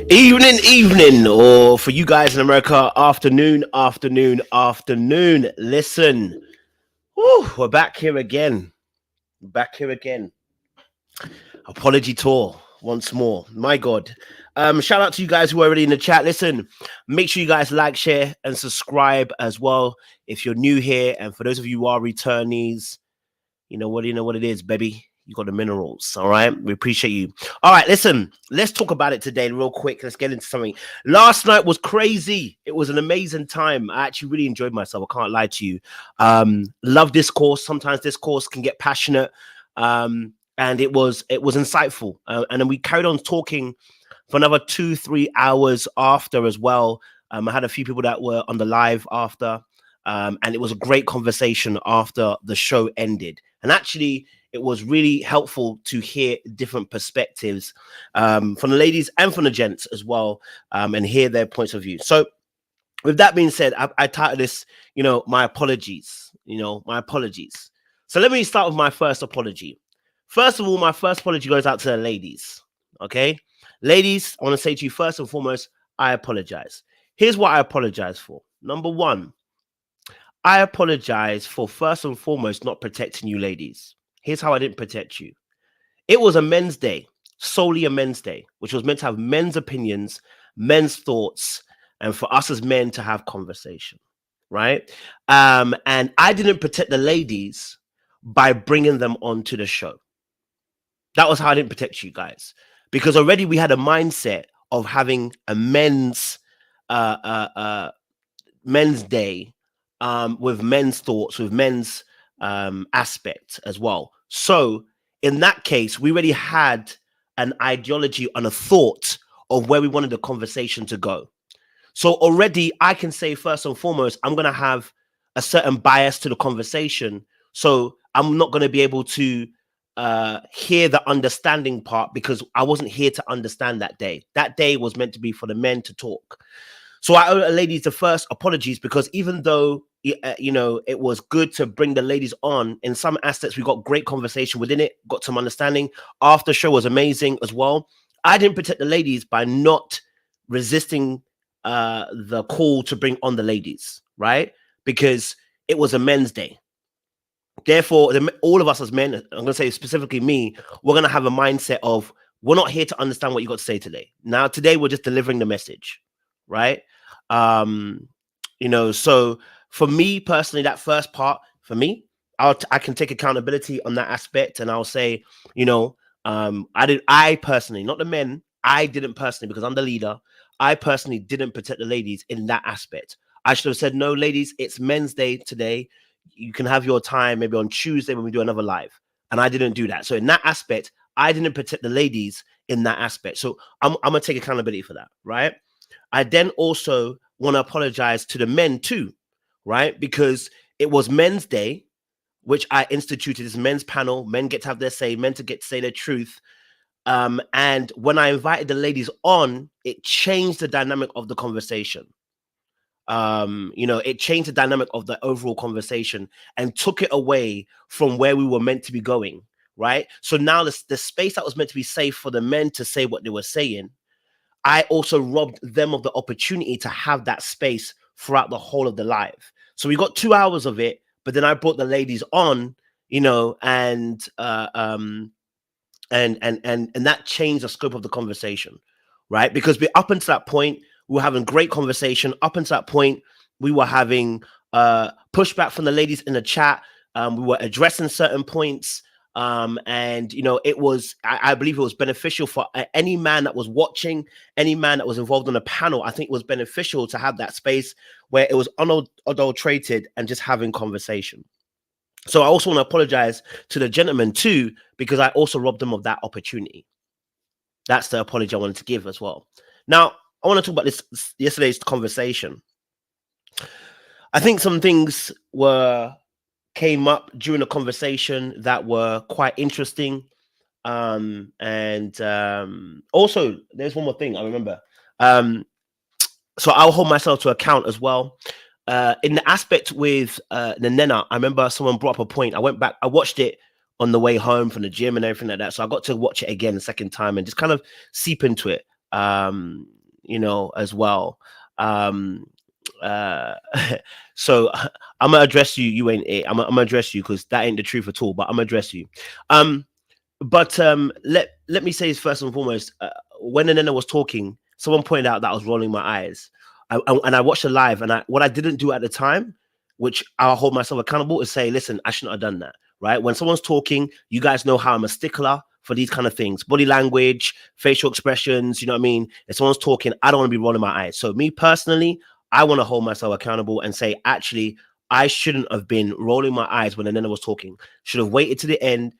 Evening, or for you guys in America, afternoon. Listen, we're back here again. Apology tour once more. My God. Shout out to you guys who are already in the chat. Listen, make sure you guys like, share, and subscribe as well if you're new here. And for those of you who are returnees, you know what it is, baby. You got the minerals, all right? We appreciate you. All right, listen, let's talk about it today real quick. Let's get into something. Last night was crazy. It was an amazing time. I actually really enjoyed myself. I can't lie to you. Love discourse. Sometimes discourse can get passionate. And it was insightful. And then we carried on talking for another 2-3 hours after as well. I had a few people that were on the live after. And it was a great conversation after the show ended. And actually, it was really helpful to hear different perspectives from the ladies and from the gents as well, and hear their points of view. So with that being said, I titled this, my apologies, my apologies. So let me start with my first apology. First of all, my first apology goes out to the ladies, okay? Ladies, I want to say to you, first and foremost, I apologize. Here's what I apologize for. Number one, I apologize for first and foremost not protecting you ladies. Here's how I didn't protect you. It was a men's day, solely a men's day, which was meant to have men's opinions, men's thoughts, and for us as men to have conversation, right? And I didn't protect the ladies by bringing them onto the show. That was how I didn't protect you guys, because already we had a mindset of having a men's day with men's thoughts, with men's aspect as well. So in that case, we already had an ideology and a thought of where we wanted the conversation to go. So already I can say first and foremost, I'm going to have a certain bias to the conversation. So I'm not going to be able to hear the understanding part, because I wasn't here to understand that day. That day was meant to be for the men to talk. So I owe the ladies the first apologies, because even though, it was good to bring the ladies on, in some aspects, we got great conversation within it, got some understanding. After show was amazing as well. I didn't protect the ladies by not resisting the call to bring on the ladies, right? Because it was a men's day. Therefore, all of us as men, I'm going to say specifically me, we're going to have a mindset of, we're not here to understand what you got to say today. Now, today, we're just delivering the message, right? So for me personally, that first part, for me, I can take accountability on that aspect, and I'll say, I personally, not the men, I didn't personally, because I'm the leader, I personally didn't protect the ladies in that aspect. I should have said, no, ladies, it's men's day today. You can have your time maybe on Tuesday when we do another live. And I didn't do that. So in that aspect, I didn't protect the ladies in that aspect. So I'm going to take accountability for that, right? I then also want to apologize to the men too, right? Because it was men's day, which I instituted this men's panel. Men get to have their say, men to get to say their truth. And when I invited the ladies on, it changed the dynamic of the conversation. It changed the dynamic of the overall conversation and took it away from where we were meant to be going, right? So now the space that was meant to be safe for the men to say what they were saying, I also robbed them of the opportunity to have that space throughout the whole of the live. So we got 2 hours of it, but then I brought the ladies on, and that changed the scope of the conversation, right? Because up until that point, we were having great conversation. Up until that point, we were having pushback from the ladies in the chat. We were addressing certain points. It was, I believe it was beneficial for any man that was watching, any man that was involved on the panel. I think it was beneficial to have that space where it was unadulterated and just having conversation. So I also want to apologize to the gentlemen too, because I also robbed them of that opportunity. That's the apology I wanted to give as well. Now, I want to talk about yesterday's conversation. I think some things came up during the conversation that were quite interesting. Also, there's one more thing I remember. So I'll hold myself to account as well. In the aspect with the Nena, I remember someone brought up a point. I went back, I watched it on the way home from the gym and everything like that. So I got to watch it again the second time and just kind of seep into it. you know, as well. Uh so I'm gonna address you. You ain't it. I'm gonna address you because that ain't the truth at all, but I'm gonna address you. But let me say this first and foremost. When Nana was talking, someone pointed out that I was rolling my eyes. And I watched the live, and what I didn't do at the time, which I'll hold myself accountable, is say, listen, I shouldn't have done that. Right? When someone's talking, you guys know how I'm a stickler for these kind of things: body language, facial expressions. You know what I mean? If someone's talking, I don't want to be rolling my eyes. So me personally, I want to hold myself accountable and say, actually, I shouldn't have been rolling my eyes when Nana was talking. Should have waited to the end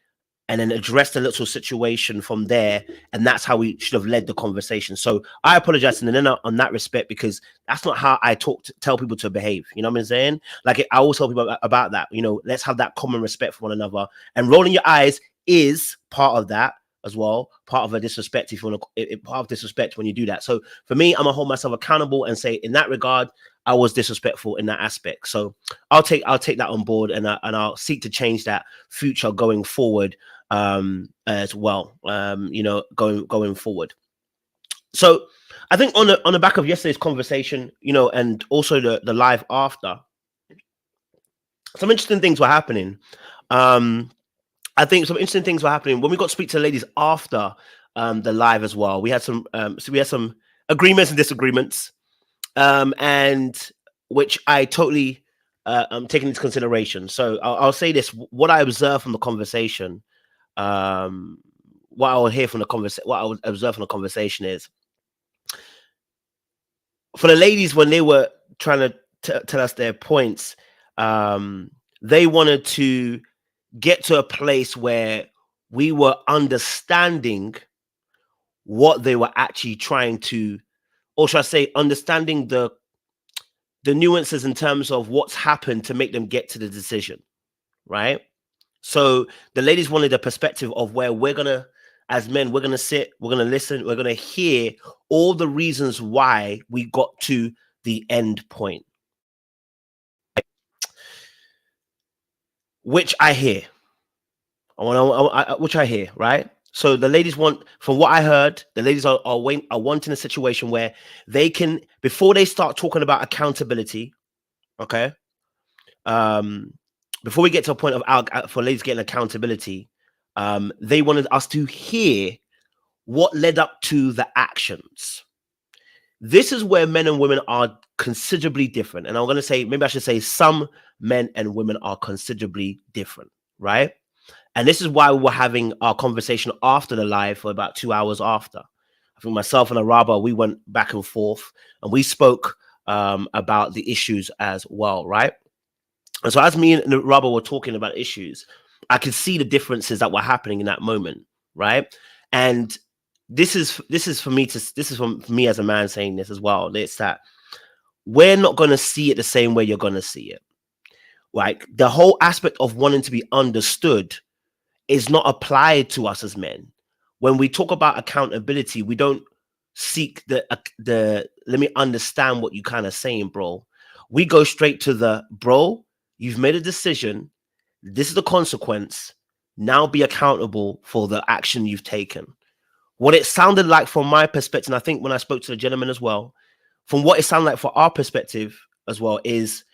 and then address the little situation from there. And that's how we should have led the conversation. So I apologize to Nana on that respect, because that's not how I tell people to behave. You know what I'm saying? Like, I always tell people about that. You know, let's have that common respect for one another. And rolling your eyes is part of that as well. Part of a disrespect, if you want to, part of disrespect when you do that. So for me, I'm gonna hold myself accountable and say, in that regard, I was disrespectful in that aspect. So I'll take that on board, and I'll seek to change that future going forward as well. You know, going forward. So I think on the back of yesterday's conversation, you know, and also the live after, some interesting things were happening. I think some interesting things were happening when we got to speak to the ladies after the live as well. We had some agreements and disagreements, and which I totally taken into consideration. So I'll say this: what I observed from the conversation, what I would hear from the conversation, what I would observe from the conversation is, for the ladies, when they were trying to tell us their points, they wanted to get to a place where we were understanding what they were actually trying to, or should I say, understanding the nuances in terms of what's happened to make them get to the decision, right? So the ladies wanted a perspective of where we're gonna, as men, we're gonna sit, we're gonna listen, we're gonna hear all the reasons why we got to the end point, which I hear. Which I hear, right? So the ladies want, from what I heard, the ladies are wanting a situation where they can, before they start talking about accountability, okay, before we get to a point of for ladies getting accountability, they wanted us to hear what led up to the actions. This is where men and women are considerably different. And I'm going to say, maybe I should say, some men and women are considerably different, right? And this is why we were having our conversation after the live for about 2 hours after. I think myself and Araba, we went back and forth and we spoke about the issues as well, right? And so as me and Araba were talking about issues, I could see the differences that were happening in that moment, right? And this is for me as a man saying this as well. It's that we're not going to see it the same way you're going to see it. Like, the whole aspect of wanting to be understood is not applied to us as men. When we talk about accountability, we don't seek the let me understand what you kind of saying, bro. We go straight to the, bro, you've made a decision. This is the consequence. Now be accountable for the action you've taken. What it sounded like from my perspective, and I think when I spoke to the gentleman as well, from what it sounded like for our perspective as well, is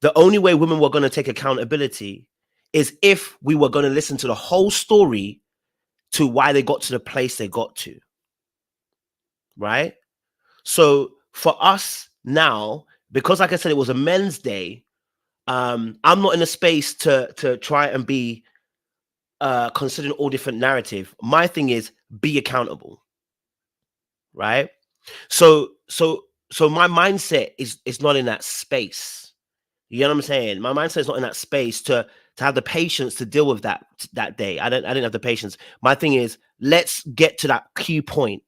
the only way women were going to take accountability is if we were going to listen to the whole story to why they got to the place they got to, right? So for us now, because like I said, it was a men's day, I'm not in a space to try and be considering all different narrative. My thing is, be accountable, right? So my mindset is not in that space. You know what I'm saying? My mindset is not in that space to have the patience to deal with that day. I didn't have the patience. My thing is, let's get to that key point.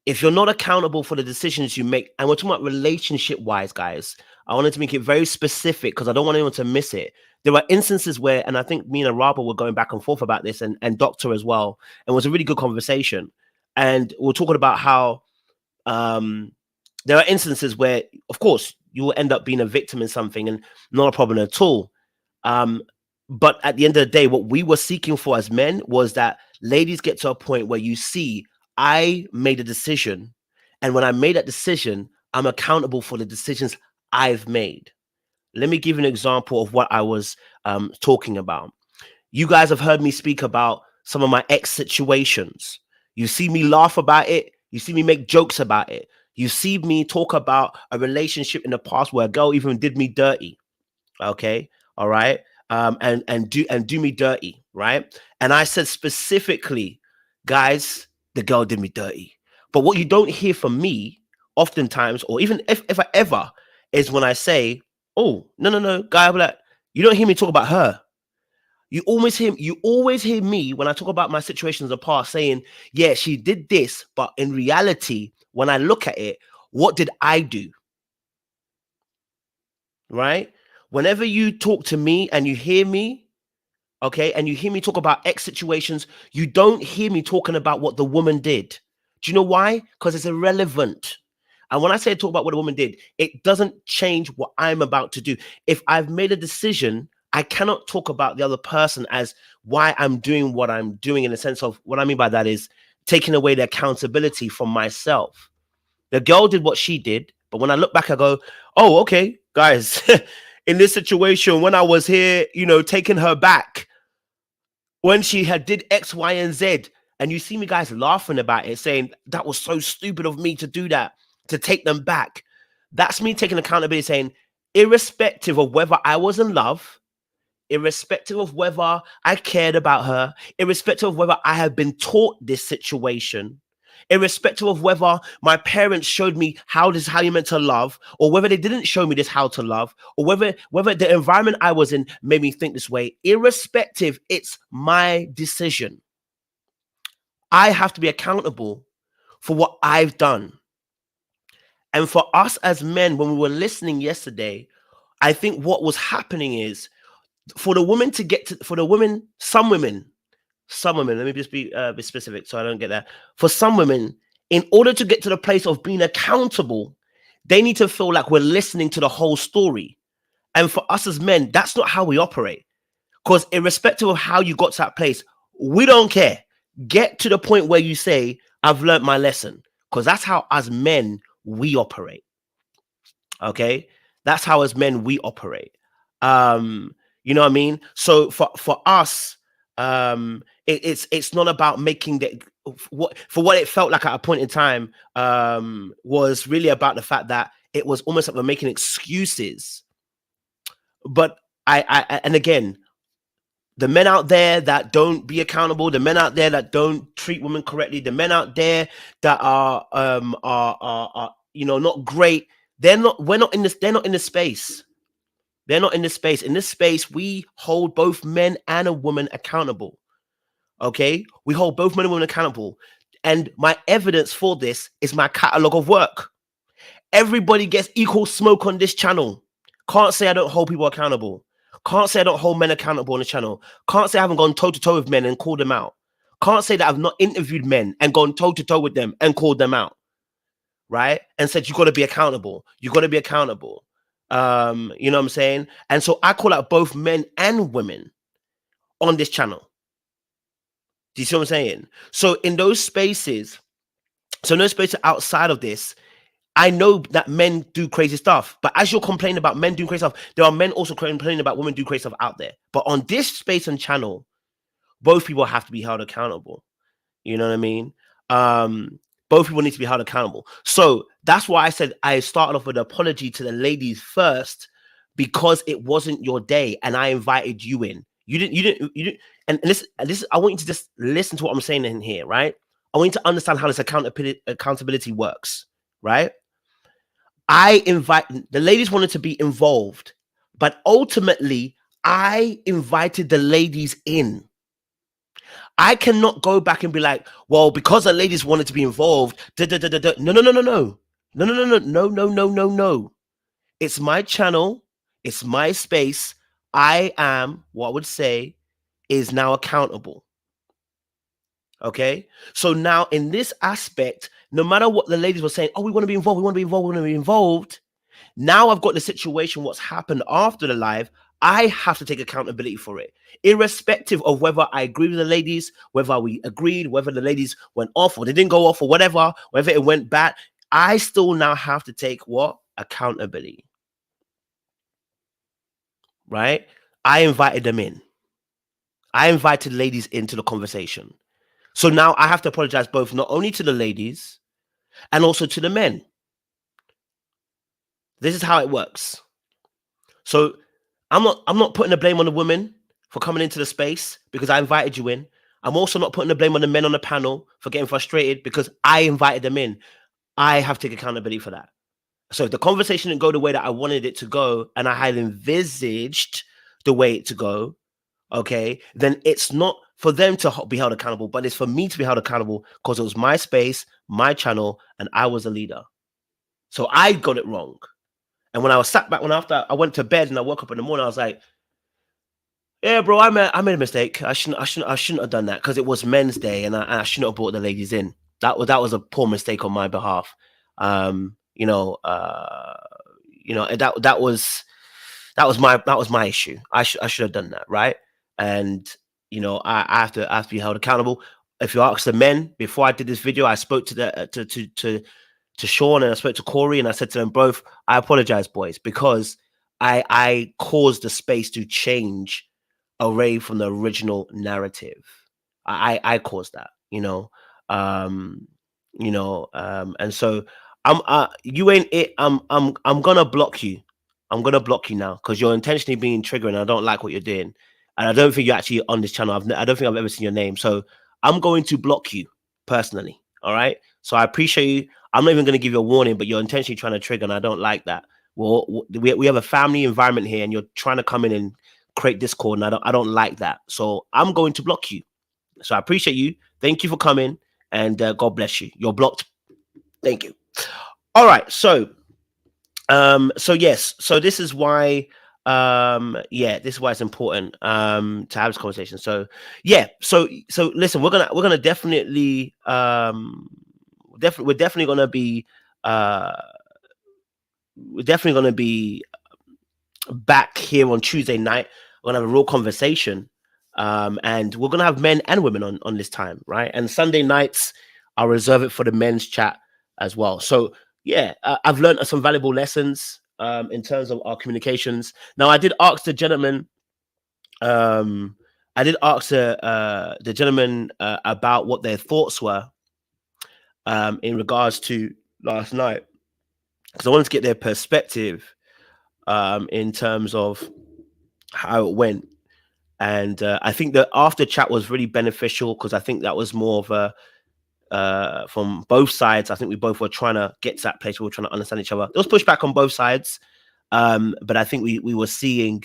If you're not accountable for the decisions you make, and we're talking about relationship wise, guys, I wanted to make it very specific because I don't want anyone to miss it. There are instances where, and I think me and Araba were going back and forth about this, and Doctor as well, and it was a really good conversation. And we're talking about how there are instances where, of course, you will end up being a victim in something and not a problem at all. But at the end of the day, what we were seeking for as men was that ladies get to a point where you see, I made a decision And when I made that decision, I'm accountable for the decisions I've made. Let me give you an example of what I was talking about. You guys have heard me speak about some of my ex situations. You see me laugh about it. You see me make jokes about it. You see me talk about a relationship in the past where a girl even did me dirty. Okay, all right, and do me dirty, right? And I said specifically, guys, the girl did me dirty. But what you don't hear from me, oftentimes, or even if I ever, is when I say, "Oh, no, guy, like, you don't hear me talk about her." You always hear me when I talk about my situations in the past saying, "Yeah, she did this," but in reality, when I look at it, what did I do? Right? Whenever you talk to me and you hear me, okay, and you hear me talk about X situations, you don't hear me talking about what the woman did. Do you know why? Because it's irrelevant. And when I say talk about what the woman did, it doesn't change what I'm about to do. If I've made a decision, I cannot talk about the other person as why I'm doing what I'm doing, in the sense of what I mean by that is taking away the accountability from myself. The girl did what she did, but when I look back, I go, oh, okay, guys, in this situation, when I was here, taking her back, when she had did X, Y, and Z, and you see me guys laughing about it, saying that was so stupid of me to do that, to take them back. That's me taking accountability, saying, irrespective of whether I was in love, irrespective of whether I cared about her, irrespective of whether I had been taught this situation, irrespective of whether my parents showed me how you meant to love, or whether they didn't show me this how to love, or whether the environment I was in made me think this way, irrespective, it's my decision. I have to be accountable for what I've done. And for us as men, when we were listening yesterday, I think what was happening is, for the women to get to, for the women, some women, let me just be specific so I don't get that. For some women, in order to get to the place of being accountable, they need to feel like we're listening to the whole story. And for us as men, that's not how we operate. Because irrespective of how you got to that place, we don't care. Get to the point where you say, I've learned my lesson. Because that's how, as men, we operate. Okay? That's how, as men, we operate. You know what I mean? So for us, it's not about making what it felt like at a point in time was really about the fact that it was almost like we're making excuses. But and again, the men out there that don't be accountable, the men out there that don't treat women correctly, the men out there that are not great, they're not in this space. They're not in this space. In this space, we hold both men and a woman accountable. Okay? We hold both men and women accountable. And my evidence for this is my catalog of work. Everybody gets equal smoke on this channel. Can't say I don't hold people accountable. Can't say I don't hold men accountable on the channel. Can't say I haven't gone toe-to-toe with men and called them out. Can't say that I've not interviewed men and gone toe-to-toe with them and called them out. Right? And said, you got to be accountable. You got to be accountable. You know what I'm saying? And so I call out both men and women on this channel. Do you see what I'm saying? So in those spaces, outside of this, I know that men do crazy stuff. But as you're complaining about men doing crazy stuff, there are men also complaining about women doing crazy stuff out there. But on this space and channel, both people have to be held accountable. You know what I mean? Both people need to be held accountable. So that's why I said I started off with an apology to the ladies first, because it wasn't your day and I invited you in. You didn't. And this, I want you to just listen to what I'm saying in here, right? I want you to understand how this accountability works, right? The ladies wanted to be involved, but ultimately I invited the ladies in. I cannot go back and be like, well, because the ladies wanted to be involved. No. It's my channel. It's my space. I am, what I would say, is now accountable. Okay? So now in this aspect, no matter what the ladies were saying, oh, we want to be involved, we want to be involved, we want to be involved. Now I've got the situation, what's happened after the live, I have to take accountability for it, irrespective of whether I agree with the ladies, whether we agreed, whether the ladies went off or they didn't go off or whatever, whether it went bad. I still now have to take what? Accountability, right? I invited them in. I invited ladies into the conversation. So now I have to apologize both not only to the ladies and also to the men. This is how it works. So I'm not putting the blame on the women for coming into the space because I invited you in. I'm also not putting the blame on the men on the panel for getting frustrated because I invited them in. I have to take accountability for that. So if the conversation didn't go the way that I wanted it to go and I had envisaged the way it to go, okay, then it's not for them to be held accountable, but it's for me to be held accountable because it was my space, my channel, and I was a leader. So I got it wrong. And when I was sat back, when after I went to bed and I woke up in the morning, I was like, yeah, bro, I made a mistake. I shouldn't have done that because it was Men's Day and I shouldn't have brought the ladies in. That was a poor mistake on my behalf. You know, that was my issue. I should have done that, right? And you know, I have to be held accountable. If you ask the men, before I did this video, I spoke to the to Sean and I spoke to Corey and I said to them both, I apologize, boys, because I caused the space to change away from the original narrative. I caused that, you know. And so you ain't it. I'm gonna block you. I'm gonna block you now because you're intentionally being triggered and I don't like what you're doing. And I don't think you're actually on this channel. I don't think I've ever seen your name. So I'm going to block you personally. All right. So I appreciate you. I'm not even going to give you a warning, but you're intentionally trying to trigger, and I don't like that. Well, we have a family environment here, and you're trying to come in and create discord, and I don't like that. So I'm going to block you. So I appreciate you. Thank you for coming, and God bless you. You're blocked. Thank you. All right. So yes. So this is why. This is why it's important to have this conversation. So yeah. So listen, we're gonna definitely we're definitely gonna be back here on Tuesday night. We're gonna have a real conversation, and we're gonna have men and women on this time, right? And Sunday nights, I'll reserve it for the men's chat as well. So yeah, I've learned some valuable lessons in terms of our communications. Now, I did ask the gentleman. I did ask the gentleman about what their thoughts were in regards to last night, because I wanted to get their perspective in terms of how it went. And I think the after chat was really beneficial because I think that was more of a from both sides. I think we both were trying to get to that place where we were trying to understand each other. There was pushback on both sides, but I think we were seeing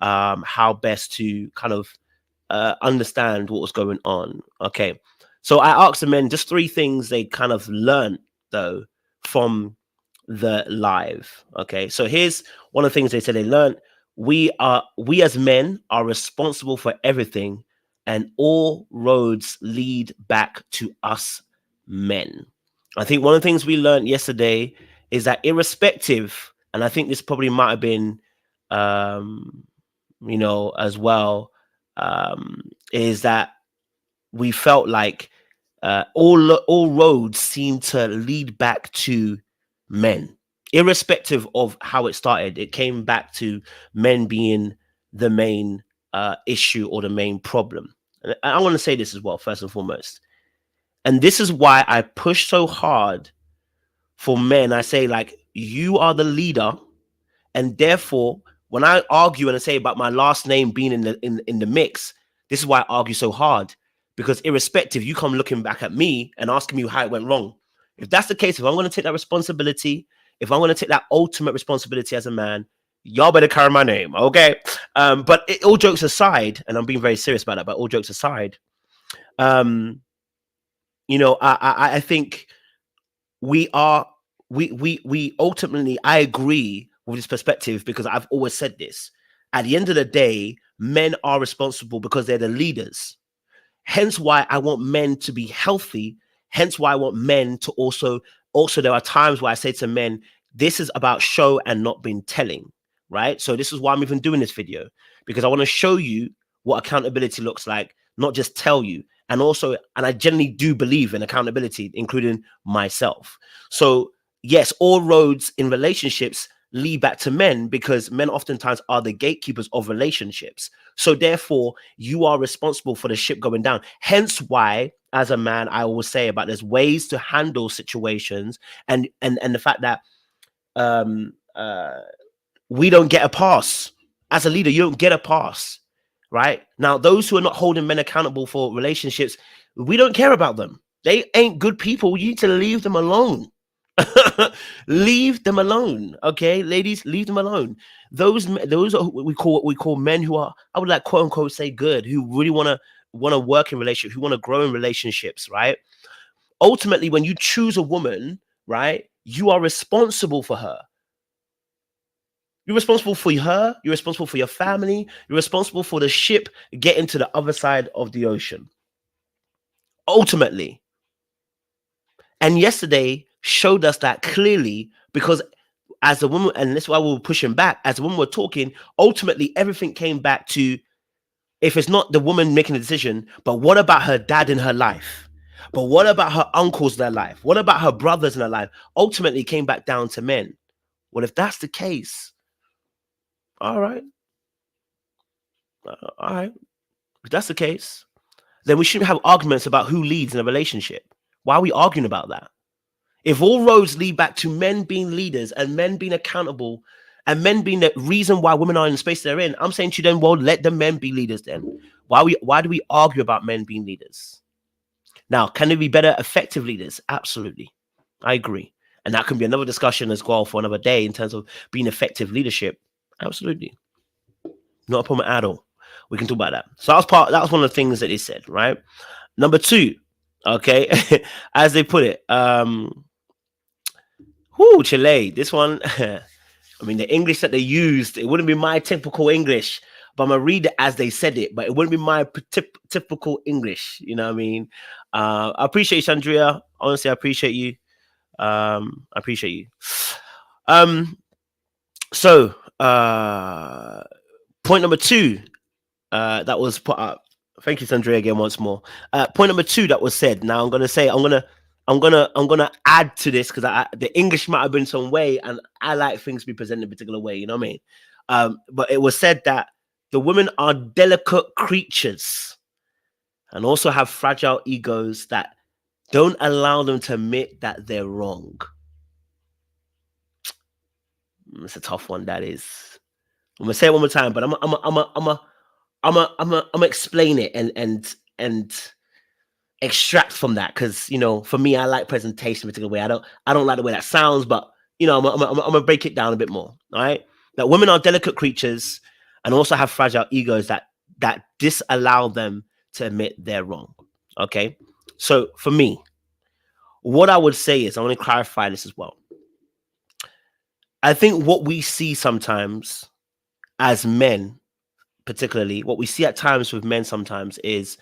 how best to kind of understand what was going on. Okay, so I asked the men just 3 things they kind of learned though from the live. Okay, so here's one of the things they said they learned. We as men are responsible for everything, and all roads lead back to us men. I think one of the things we learned yesterday is that irrespective, and I think this probably might have been as well, is that we felt like all roads seem to lead back to men, irrespective of how it started. It came back to men being the main issue or the main problem. And I want to say this as well, first and foremost. And this is why I push so hard for men. I say, like, you are the leader, and therefore, when I argue and I say about my last name being in the mix, this is why I argue so hard. Because irrespective, you come looking back at me and asking me how it went wrong. If that's the case, if I'm going to take that responsibility, if I'm going to take that ultimate responsibility as a man, y'all better carry my name, okay? But all jokes aside, and I'm being very serious about that, but all jokes aside, I think we ultimately, I agree with this perspective because I've always said this. At the end of the day, men are responsible because they're the leaders. Hence why I want men to be healthy. Hence why I want men to also there are times where I say to men, this is about show and not being telling, right? So this is why I'm even doing this video, because I want to show you what accountability looks like, not just tell you. And I generally do believe in accountability, including myself. So yes, all roads in relationships lead back to men, because men oftentimes are the gatekeepers of relationships. So therefore, you are responsible for the ship going down. Hence why, as a man, I always say about there's ways to handle situations, and the fact that um we don't get a pass. As a leader, you don't get a pass, right? Now, those who are not holding men accountable for relationships, we don't care about them. They ain't good people. You need to leave them alone. Leave them alone, okay, ladies. Leave them alone. Those are what we call men who are, I would like, quote unquote, say good, who really want to work in relationships, who want to grow in relationships, right? Ultimately, when you choose a woman, right, you are responsible for her. You're responsible for her. You're responsible for your family. You're responsible for the ship getting to the other side of the ocean. Ultimately. And yesterday showed us that clearly, because as a woman, and that's why we were pushing back, as a woman we're talking, ultimately everything came back to, if it's not the woman making the decision, but what about her dad in her life? But what about her uncles in her life? What about her brothers in her life? Ultimately came back down to men. Well, if that's the case, all right. All right. If that's the case, then we shouldn't have arguments about who leads in a relationship. Why are we arguing about that? If all roads lead back to men being leaders and men being accountable and men being the reason why women are in the space they're in, I'm saying to them, well, let the men be leaders then. Why do we argue about men being leaders? Now, can they be better effective leaders? Absolutely. I agree. And that can be another discussion as well for another day in terms of being effective leadership. Absolutely. Not a problem at all. We can talk about that. So that was one of the things that they said, right? Number two, okay, as they put it, Chile, this one, I mean, the English that they used, it wouldn't be my typical English, but I'm going to read it as they said it, but it wouldn't be my typical English, you know what I mean? I appreciate you, Andrea. Honestly, I appreciate you. I appreciate you. So, point number two, that was put up. Thank you, Sandra, again once more. Point number two that was said. Now I'm gonna add to this, because the English might have been some way, and I like things to be presented in a particular way. You know what I mean? But it was said that the women are delicate creatures, and also have fragile egos that don't allow them to admit that they're wrong. It's a tough one. That is. I'm gonna say it one more time, but I'm gonna explain it and extract from that, because, you know, for me, I like presentation in a particular way. I don't like the way that sounds, but, you know, I'm gonna break it down a bit more. All right, that women are delicate creatures and also have fragile egos that disallow them to admit they're wrong. Okay, so for me, what I would say is, I want to clarify this as well. I think what we see sometimes as men, particularly what we see at times with men sometimes, is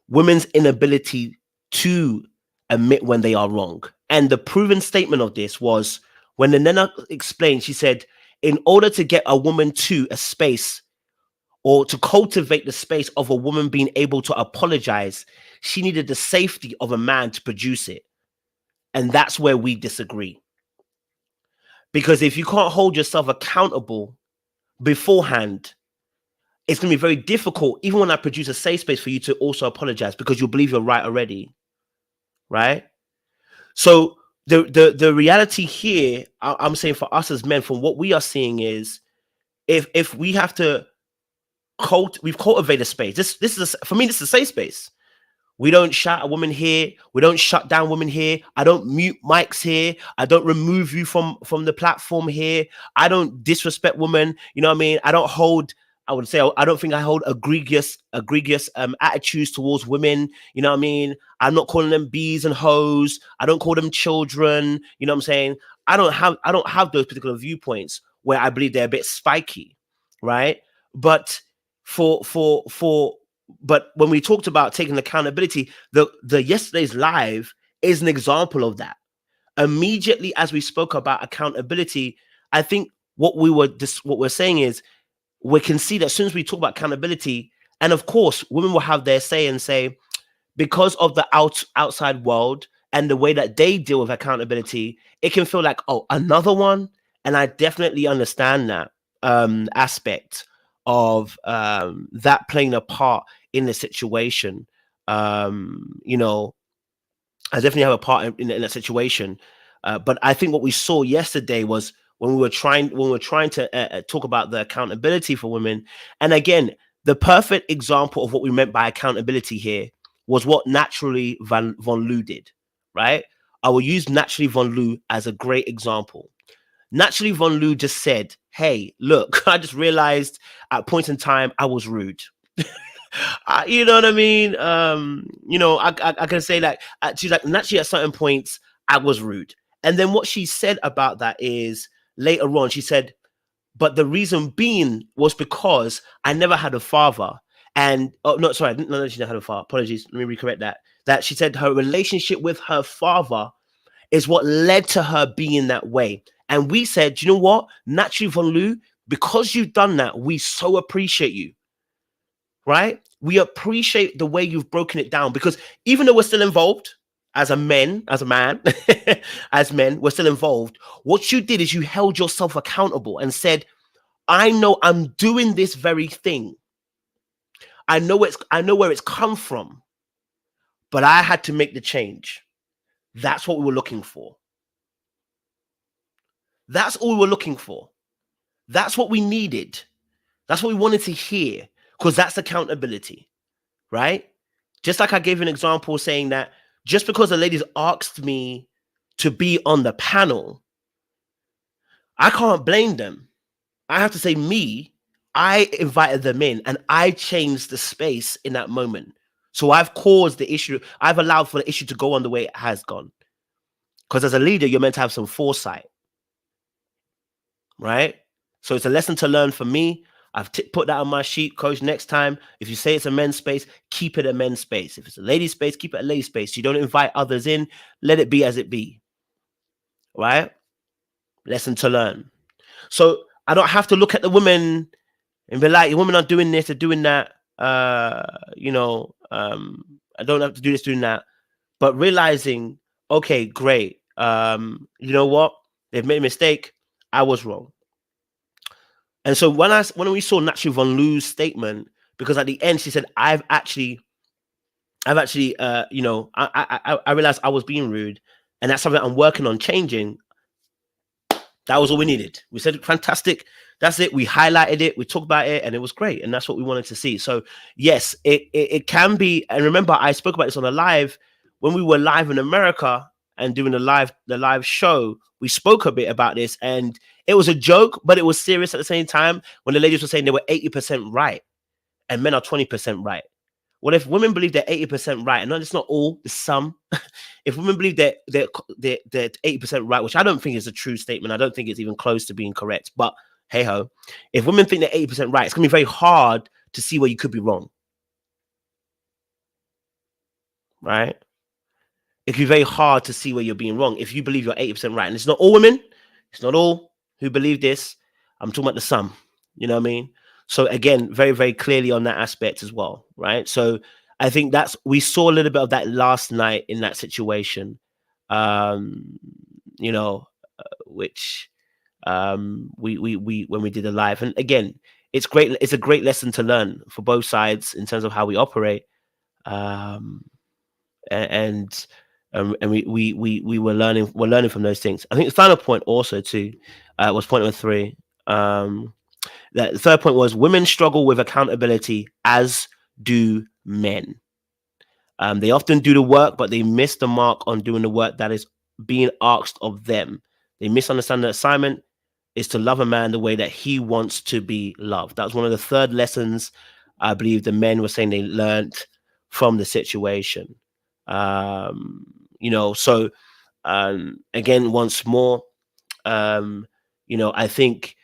women's inability to admit when they are wrong. And the proven statement of this was when the Nana explained, she said, in order to get a woman to a space, or to cultivate the space of a woman being able to apologize, she needed the safety of a man to produce it. And that's where we disagree. Because if you can't hold yourself accountable beforehand, it's going to be very difficult, even when I produce a safe space, for you to also apologize, because you believe you're right already, right? So the reality here, I'm saying for us as men, from what we are seeing is, if we have to we've cultivated a space. This is for me, this is a safe space. We don't shout at women here. We don't shut down women here. I don't mute mics here. I don't remove you from the platform here. I don't disrespect women. You know what I mean? I don't hold, I would say, I don't think I hold egregious attitudes towards women. You know what I mean? I'm not calling them bees and hoes. I don't call them children. You know what I'm saying? I don't have those particular viewpoints where I believe they're a bit spiky, right? But but when we talked about taking accountability, the yesterday's live is an example of that. Immediately as we spoke about accountability, I think what we're saying is, we can see that as soon as we talk about accountability, and of course, women will have their say and say, because of the outside world and the way that they deal with accountability, it can feel like, oh, another one. And I definitely understand that aspect of that playing a part in the situation. You know, I definitely have a part in that situation. But I think what we saw yesterday was when we were trying to talk about the accountability for women. And again, the perfect example of what we meant by accountability here was what Naturally Von Loo did, right? I will use Naturally Von Loo as a great example. Naturally Von Loo just said, hey, look, I just realized at points in time I was rude. You know what I mean? You know, I can say that she's like, naturally at certain points I was rude. And then what she said about that is later on, she said, but the reason being was because I never had a father. And oh no, sorry, I didn't know she never had a father. Apologies, let me recorrect that. That she said her relationship with her father is what led to her being that way. And we said, you know what? Naturally Von Loo, because you've done that, we so appreciate you. Right? We appreciate the way you've broken it down, because even though we're still involved as a man, as men, we're still involved. What you did is you held yourself accountable and said, I know I'm doing this very thing. I know where it's come from, but I had to make the change. That's what we were looking for. That's all we were looking for. That's what we needed. That's what we wanted to hear, because that's accountability, right? Just like I gave an example saying that just because the ladies asked me to be on the panel, I can't blame them. I have to say I invited them in and I changed the space in that moment. So I've caused the issue. I've allowed for the issue to go on the way it has gone. Because as a leader, you're meant to have some foresight, right? So it's a lesson to learn for me. I've put that on my sheet, coach. Next time, if you say it's a men's space, keep it a men's space. If it's a ladies' space, keep it a ladies' space. You don't invite others in. Let it be as it be, right? Lesson to learn. So I don't have to look at the women and be like, women are doing this, they're doing that. You know, I don't have to do this, doing that. But realizing, okay, great. You know what? They've made a mistake. I was wrong. And so when we saw Naturally Von Loo's statement, because at the end she said, I've actually, you know, I realized I was being rude, and that's something I'm working on changing. That was all we needed. We said, fantastic. That's it. We highlighted it. We talked about it, and it was great. And that's what we wanted to see. So yes, it can be. And remember, I spoke about this on a live when we were live in America and doing the live show. We spoke a bit about this, and it was a joke, but it was serious at the same time. When the ladies were saying they were 80% right, and men are 20% right. Well, if women believe they're 80% right, and it's not all, it's some. If women believe they're 80% right, which I don't think is a true statement, I don't think it's even close to being correct. But hey ho, if women think they're 80% right, it's gonna be very hard to see where you could be wrong, right? It can be very hard to see where you're being wrong if you believe you're 80% right, and it's not all women, it's not all who believe this. I'm talking about the some. You know what I mean? So again, very, very clearly on that aspect as well, right? So I think we saw a little bit of that last night in that situation, you know, which we when we did the live. And again, it's great. It's a great lesson to learn for both sides in terms of how we operate. And we were learning from those things. I think the final point also too was point number 3. The third point was women struggle with accountability, as do men. They often do the work, but they miss the mark on doing the work that is being asked of them. They misunderstand the assignment is to love a man the way that he wants to be loved. That was one of the third lessons I believe the men were saying they learned from the situation. You know, so again, once more, you know, I think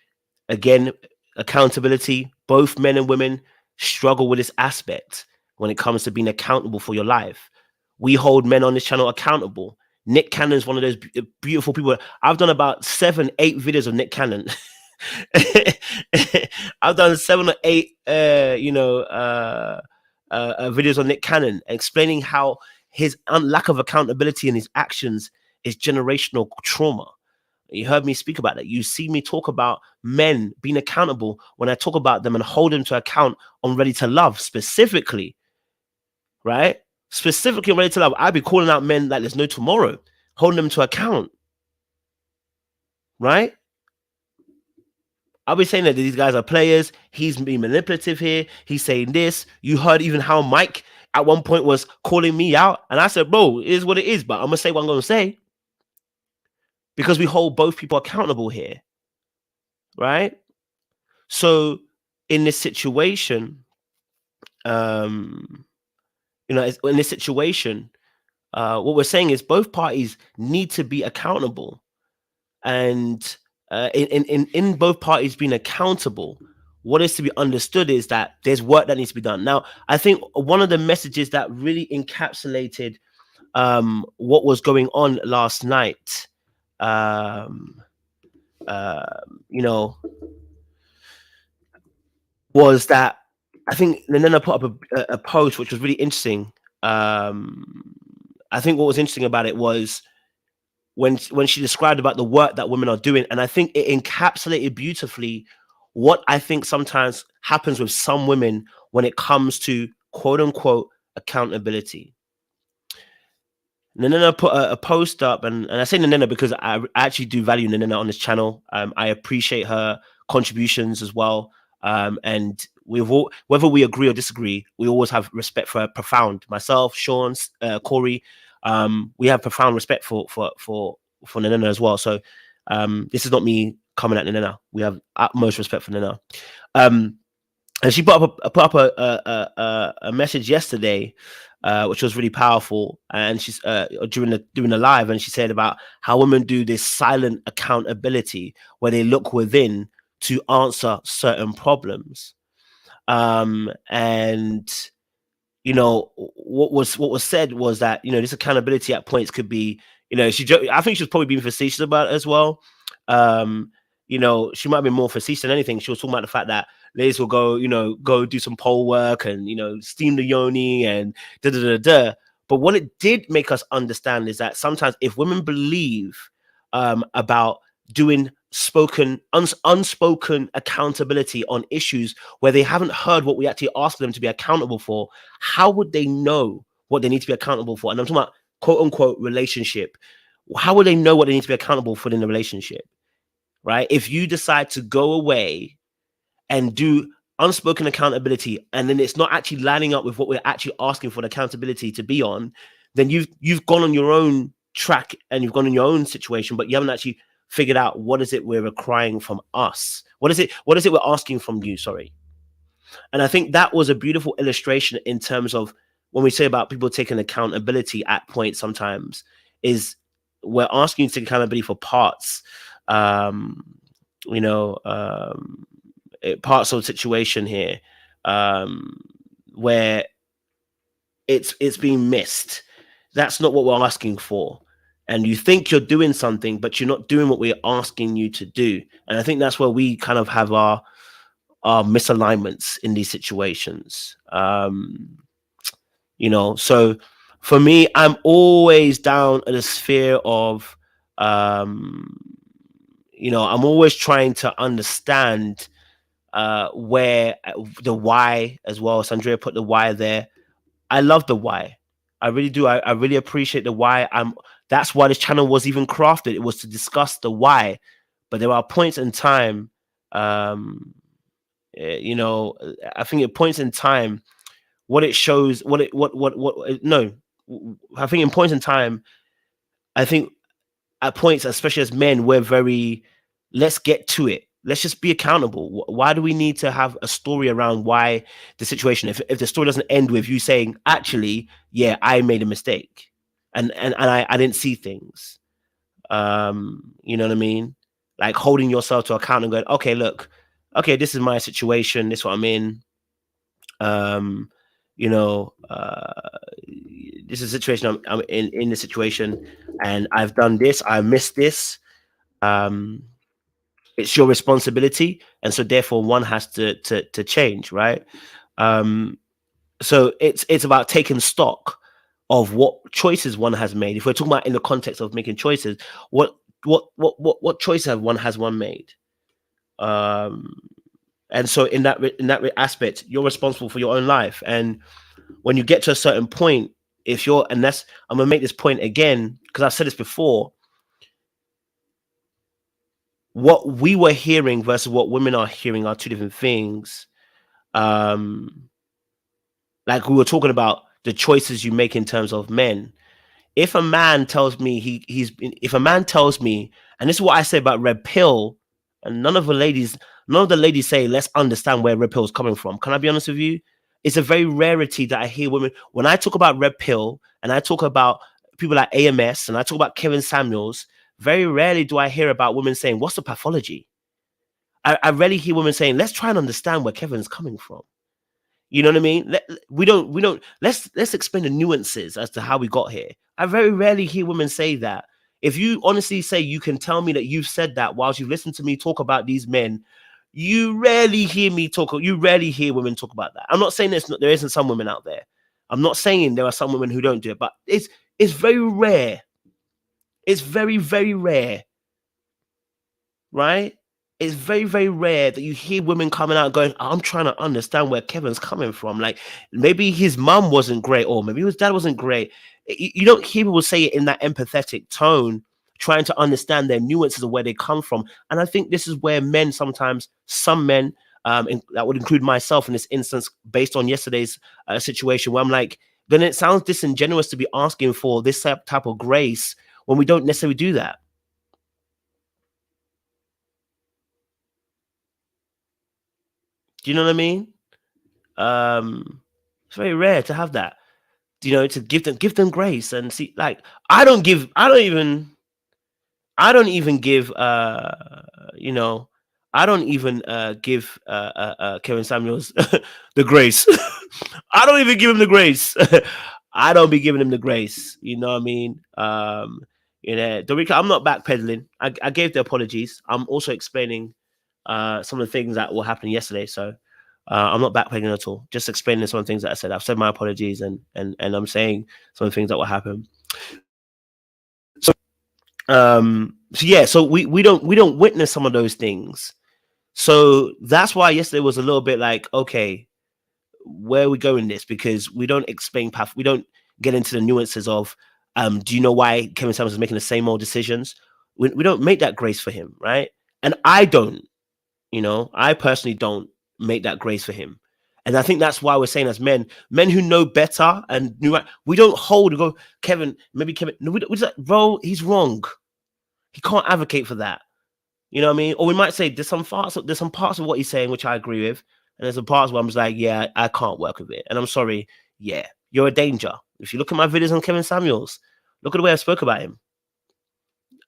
again, accountability, both men and women struggle with this aspect when it comes to being accountable for your life. We hold men on this channel accountable. Nick Cannon is one of those beautiful people. I've done about 7-8 videos of Nick Cannon. I've done 7 or 8 you know, videos on Nick Cannon, explaining how his lack of accountability in his actions is generational trauma. You heard me speak about that. You see me talk about men being accountable when I talk about them and hold them to account on Ready to Love specifically, right? Specifically on Ready to Love, I'd be calling out men like there's no tomorrow, holding them to account, right? I'll be saying that these guys are players. He's being manipulative here. He's saying this. You heard even how Mike at one point was calling me out. And I said, bro, it is what it is. But I'm going to say what I'm going to say. Because we hold both people accountable here. Right? So in this situation, in this situation, what we're saying is both parties need to be accountable. And in both parties being accountable, what is to be understood is that there's work that needs to be done. Now, I think one of the messages that really encapsulated what was going on last night, was that I think Nanena put up a post which was really interesting. I think what was interesting about it was when she described about the work that women are doing, and I think it encapsulated beautifully what I think sometimes happens with some women when it comes to quote unquote accountability. Nanena put a post up, and I say Nanena because I actually do value Nanena on this channel. I appreciate her contributions as well. And whether we agree or disagree, we always have respect for her. Profound. Myself, Sean, Corey, we have profound respect for Nanena as well. So this is not me coming at Nanena. We have utmost respect for Nanena. And she put up a message yesterday, which was really powerful. And she's during the live, and she said about how women do this silent accountability where they look within to answer certain problems. And what was said was that this accountability at points could be I think she was probably being facetious about it as well. She might have been more facetious than anything. She was talking about the fact that ladies will go do some pole work and steam the yoni and da da da da. But what it did make us understand is that sometimes if women believe about doing unspoken accountability on issues where they haven't heard what we actually ask them to be accountable for, how would they know what they need to be accountable for? And I'm talking about quote unquote relationship. How would they know what they need to be accountable for in the relationship? Right? If you decide to go away and do unspoken accountability, and then it's not actually lining up with what we're actually asking for the accountability to be on, then you've gone on your own track and you've gone in your own situation, but you haven't actually figured out what is it we're requiring from us. What is it we're asking from you? Sorry. And I think that was a beautiful illustration in terms of when we say about people taking accountability at points sometimes is we're asking you to take accountability for parts, parts of the situation here where it's being missed. That's not what we're asking for. And you think you're doing something, but you're not doing what we're asking you to do. And I think that's where we kind of have our misalignments in these situations. So for me, I'm always down in the sphere of, I'm always trying to understand where the why as well. Sandria put the why there. I love the why. I really do. I really appreciate the why. That's why this channel was even crafted. It was to discuss the why. But there are points in time, I think at points in time, what it shows, I think in points in time, I think at points, especially as men, we're very, let's get to it. Let's just be accountable. Why do we need to have a story around why the situation? If the story doesn't end with you saying, actually, yeah, I made a mistake, and I didn't see things. You know what I mean? Like holding yourself to account and going, okay, look, okay, this is my situation. This is what I'm in. This is a situation I'm in the situation, and I've done this. I missed this. It's your responsibility, and so therefore one has to change, right? So it's about taking stock of what choices one has made. If we're talking about in the context of making choices, what choices have one made? And so in that aspect, you're responsible for your own life. And when you get to a certain point, if you're, and that's, I'm gonna make this point again because I've said this before. What we were hearing versus what women are hearing are two different things. Like we were talking about the choices you make in terms of men. If a man tells me if a man tells me, and this is what I say about red pill, and none of the ladies say, let's understand where red pill is coming from. Can I be honest with you? It's a very rarity that I hear women, when I talk about red pill and I talk about people like AMS and I talk about Kevin Samuels, very rarely do I hear about women saying, what's the pathology? I rarely hear women saying, let's try and understand where Kevin's coming from. You know what I mean? Let's explain the nuances as to how we got here. I very rarely hear women say that. If you honestly say you can tell me that you've said that whilst you've listened to me talk about these men, you rarely hear me talk. You rarely hear women talk about that. I'm not saying there isn't some women out there. I'm not saying there are some women who don't do it, but it's very rare. It's very, very rare, right? It's very, very rare that you hear women coming out going, I'm trying to understand where Kevin's coming from. Like maybe his mum wasn't great, or maybe his dad wasn't great. You don't hear people say it in that empathetic tone, trying to understand their nuances of where they come from. And I think this is where men sometimes, some men, that would include myself in this instance, based on yesterday's situation, where I'm like, then it sounds disingenuous to be asking for this type of grace when we don't necessarily do that. Do you know what I mean? It's very rare to have that. You know, to give them grace and see. Like I don't even give you know, I don't even give Kevin Samuels the grace. I don't even give him the grace. I don't be giving him the grace. You know what I mean? You know, Dorica, I'm not backpedaling. I gave the apologies. I'm also explaining some of the things that were happening yesterday. So I'm not backpedaling at all. Just explaining some of the things that I said. I've said my apologies and I'm saying some of the things that will happen. So yeah, so we don't witness some of those things. So that's why yesterday was a little bit like, okay, where are we going this? Because we don't explain path, we don't get into the nuances of do you know why Kevin Samuels is making the same old decisions? We don't make that grace for him, right? And I don't, you know, I personally don't make that grace for him. And I think that's why we're saying as men who know better and we don't hold and go, Kevin, no, we're just like, bro, he's wrong. He can't advocate for that. You know what I mean? Or we might say there's some parts of what he's saying which I agree with, and there's some parts where I'm just like, yeah, I can't work with it. And I'm sorry, yeah, you're a danger. If you look at my videos on Kevin Samuels, look at the way I spoke about him.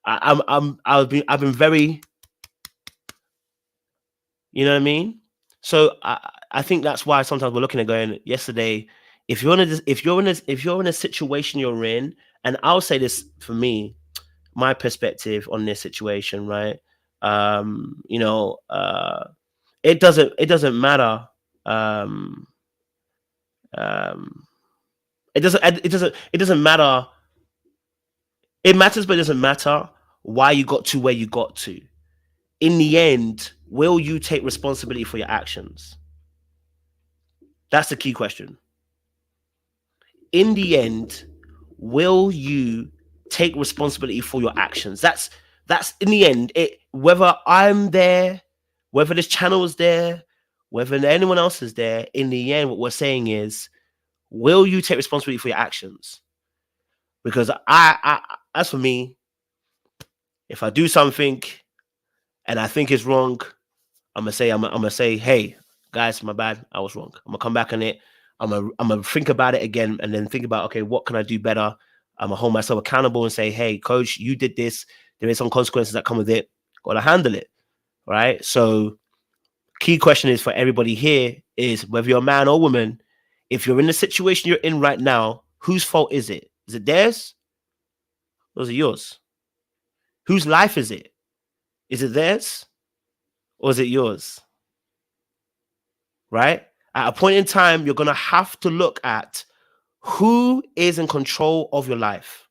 I've been very, you know what I mean? So I think that's why sometimes we're looking at going yesterday. If you're in a situation you're in, and I'll say this for me, my perspective on this situation, right? You know, it doesn't matter. It doesn't matter. It matters, but it doesn't matter why you got to where you got to. In the end, will you take responsibility for your actions? That's the key question. In the end, will you take responsibility for your actions? That's in the end, whether I'm there, whether this channel is there, whether anyone else is there, in the end, what we're saying is, will you take responsibility for your actions? Because I as for me, if I do something and I think it's wrong, I'm gonna say, hey, guys, my bad, I was wrong. I'm gonna come back on it. I'm gonna think about it again and then think about, okay, what can I do better? I'm gonna hold myself accountable and say, hey, coach, you did this. There is some consequences that come with it. Gotta handle it. Right. So key question is for everybody here is whether you're a man or woman, if you're in the situation you're in right now, whose fault is it? Is it theirs? Or is it yours? Whose life is it? Is it theirs? Or is it yours? Right? At a point in time, you're going to have to look at Who is in control of your life?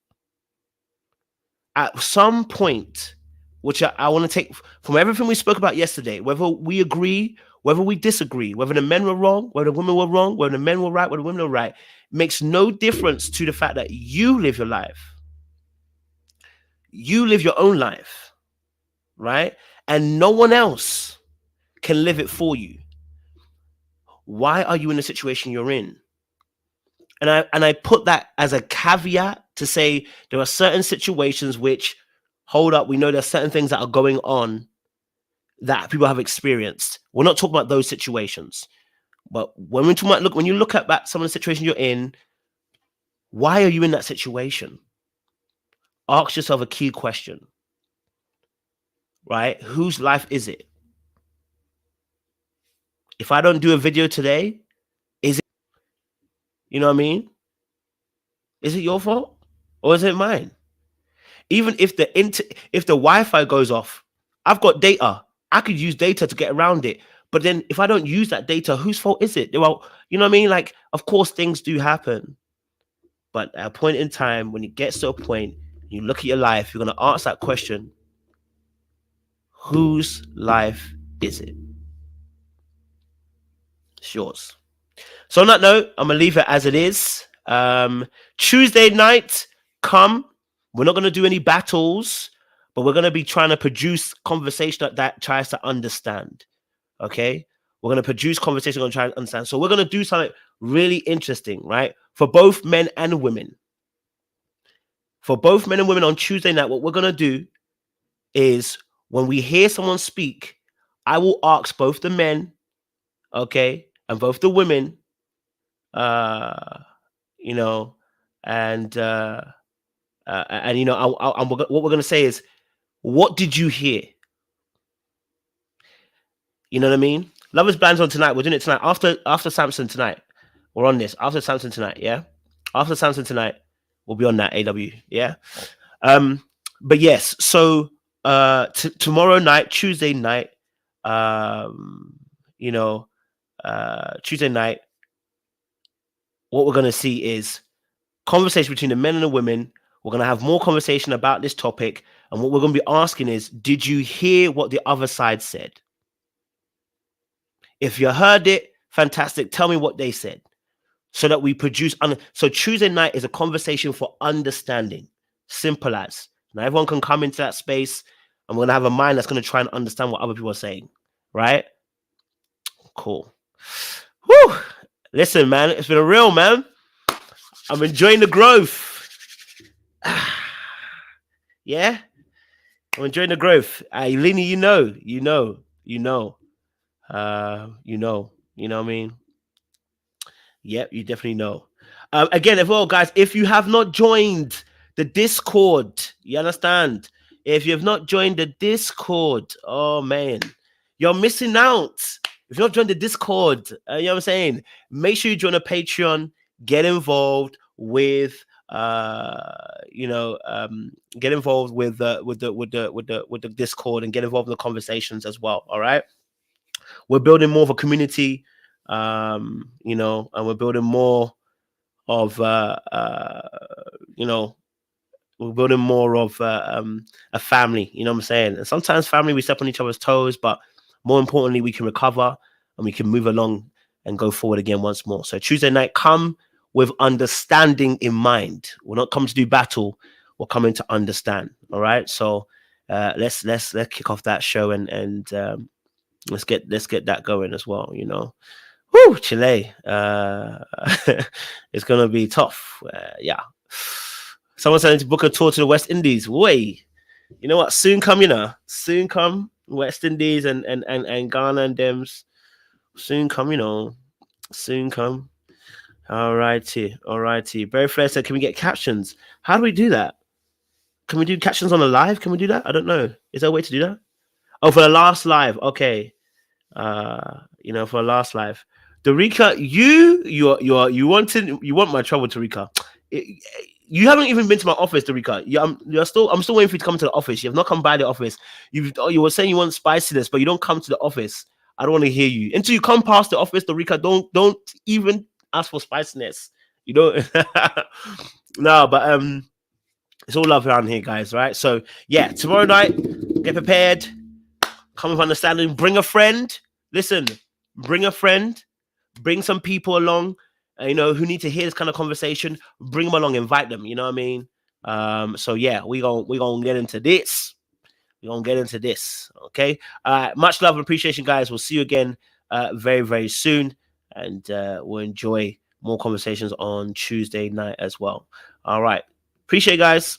At some point, which I want to take from everything we spoke about yesterday, whether we agree, whether we disagree, whether the men were wrong, whether the women were wrong, whether the men were right, whether the women were right, makes no difference to the fact that you live your life. You live your own life, right? And no one else can live it for you. Why are you in the situation you're in? And I put that as a caveat to say there are certain situations which, hold up, we know there's certain things that are going on that people have experienced. We're not talking about those situations. But when we talk about, when you look at back some of the situations you're in, why are you in that situation? Ask yourself a key question, right? Whose life is it? If I don't do a video today, is it, you know what I mean? Is it your fault or is it mine? Even if the Wi-Fi goes off, I've got data. I could use data to get around it. But then if I don't use that data, whose fault is it? Well, you know what I mean? Like, of course, things do happen. But at a point in time, when it gets to a point, you look at your life, you're going to ask that question, whose life is it? It's yours. So on that note, I'm going to leave it as it is. Tuesday night, come. We're not going to do any battles, but we're going to be trying to produce conversation that tries to understand. Okay? We're going to produce conversation on trying to understand. So we're going to do something really interesting, right? For both men and women. For both men and women on Tuesday night, what we're going to do is when we hear someone speak, I will ask both the men, okay, and both the women, you know, and you know, what we're going to say is, what did you hear? You know what I mean? Lovers Blind's on tonight. We're doing it tonight after Samson tonight. We're on this after Samson tonight. Yeah, after Samson tonight, we'll be on that AW. Yeah. But yes. So tomorrow night, Tuesday night, you know, Tuesday night, what we're gonna see is conversation between the men and the women. We're going to have more conversation about this topic. And what we're going to be asking is, did you hear what the other side said? If you heard it, fantastic. Tell me what they said so that we produce. So Tuesday night is a conversation for understanding. Simple as. Now everyone can come into that space. I'm going to have a mind that's going to try and understand what other people are saying. Right? Cool. Whew. Listen, man, it's been a real, man. I'm enjoying the growth. Yeah, I'm enjoying the growth. Lini, you know what I mean? Yep, you definitely know. Again, as well, guys, if you have not joined the Discord, you understand? If you have not joined the Discord, oh man, you're missing out. If you've not joined the Discord, you know what I'm saying? Make sure you join a Patreon, get involved with get involved with the Discord and get involved in the conversations as well. All right, we're building more of a community, and we're building more of we're building more of a family. You know what I'm saying? And sometimes family, we step on each other's toes, but more importantly, we can recover and we can move along and go forward again once more. So Tuesday night, come with understanding in mind. We're not coming to do battle. We're coming to understand. All right. So let's kick off that show and let's get that going as well. You know, woo, Chile. It's gonna be tough. Yeah. Someone said to book a tour to the West Indies. Way, you know what? Soon come. You know, soon come. West Indies and Ghana and Dems. Soon come. You know, soon come. All righty. Barry Flair said, can we get captions? How do we do that? Can we do captions on a live? Can we do that? I don't know. Is there a way to do that? Oh, for the last live. Okay. For the last live. Darika, you want my trouble, Darika. You haven't even been to my office, Darika. I'm still waiting for you to come to the office. You have not come by the office. You were saying you want spiciness, but you don't come to the office. I don't want to hear you. Until you come past the office, Darika, don't even ask for spiciness. You know, no, but it's all love around here, guys. Right? So yeah, tomorrow night, get prepared. Come with understanding. Bring a friend. Listen, bring a friend. Bring some people along. You know, who need to hear this kind of conversation. Bring them along. Invite them. You know what I mean? So yeah, we gonna get into this. We're gonna get into this. Okay. Much love and appreciation, guys. We'll see you again very, very soon. And we'll enjoy more conversations on Tuesday night as well. All right. Appreciate it, guys.